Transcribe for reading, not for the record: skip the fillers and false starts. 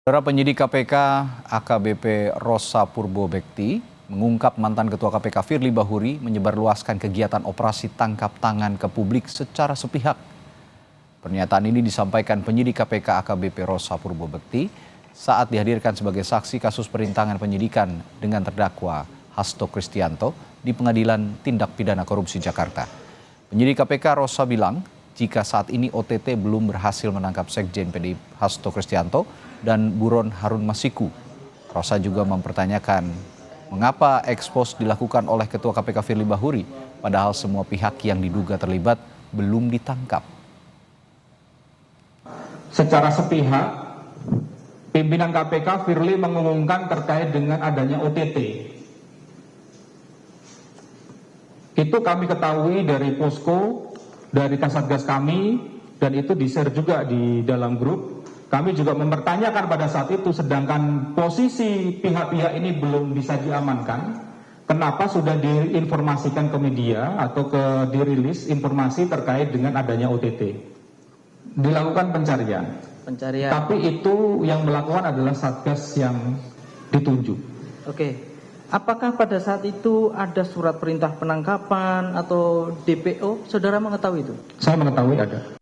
Saudara penyidik KPK AKBP Rosa Purbobekti mengungkap mantan Ketua KPK Firly Bahuri menyebarluaskan kegiatan operasi tangkap tangan ke publik secara sepihak. Pernyataan ini disampaikan penyidik KPK AKBP Rosa Purbobekti saat dihadirkan sebagai saksi kasus perintangan penyidikan dengan terdakwa Hasto Kristianto di Pengadilan Tindak Pidana Korupsi Jakarta. Penyidik KPK Rosa bilang, jika saat ini OTT belum berhasil menangkap Sekjen PDIP Hasto Kristianto dan Buron Harun Masiku. Rosa juga mempertanyakan mengapa ekspos dilakukan oleh Ketua KPK Firly Bahuri, padahal semua pihak yang diduga terlibat belum ditangkap. Secara sepihak, pimpinan KPK Firly mengumumkan terkait dengan adanya OTT. Itu kami ketahui dari posko, dari Kasatgas kami, dan itu di-share juga di dalam grup. Kami juga mempertanyakan pada saat itu, sedangkan posisi pihak-pihak ini belum bisa diamankan, kenapa sudah diinformasikan ke media atau dirilis informasi terkait dengan adanya OTT. Dilakukan pencarian. Tapi itu yang melakukan adalah Satgas yang ditunjuk. Oke. Apakah pada saat itu ada surat perintah penangkapan atau DPO? Saudara mengetahui itu? Saya mengetahui ada.